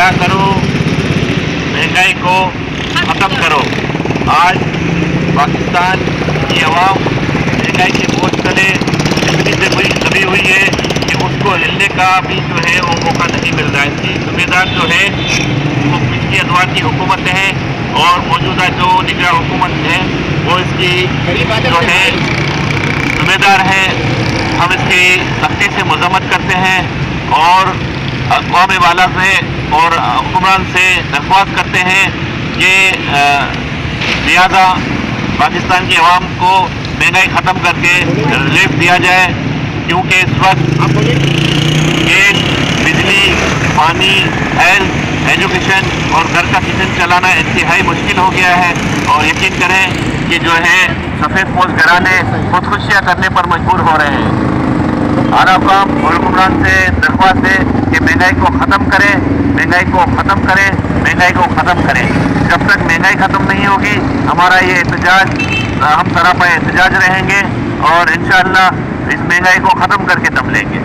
दया करो, महंगाई को ख़त्म करो। आज पाकिस्तान की आवाम महंगाई के बोझ तले इतनी दबी हुई है कि उसको हिलने का भी जो है वो मौका नहीं मिल रहा है। इसकी जिम्मेदार जो है वो पिछली अदवार की हुकूमतें हैं और मौजूदा जो निगरान हुकूमत है वो इसकी जो है जिम्मेदार है। हम इसकी सख्ती से मजम्मत करते हैं और अक़वाम वाला से और हुक्मरान से दरख्वास्त करते हैं कि लिहाजा पाकिस्तान की आवाम को महंगाई ख़त्म करके रिलीफ दिया जाए, क्योंकि इस वक्त गैस, बिजली, पानी, हेल्थ, एजुकेशन और घर का किचन चलाना इंतहाई मुश्किल हो गया है। और यकीन करें कि जो है सफ़ेद पोश घराने खुदकुशियाँ करने पर मजबूर हो रहे हैं। आला हुकाम और हुक्मरान से दरख्वास्त है कि महंगाई को ख़त्म करें, महंगाई को ख़त्म करें, महंगाई को ख़त्म करें। जब तक महंगाई ख़त्म नहीं होगी हमारा ये एहतजाज हम सरापा एहतजाज रहेंगे और इंशाअल्लाह इस महंगाई को ख़त्म करके दम लेंगे।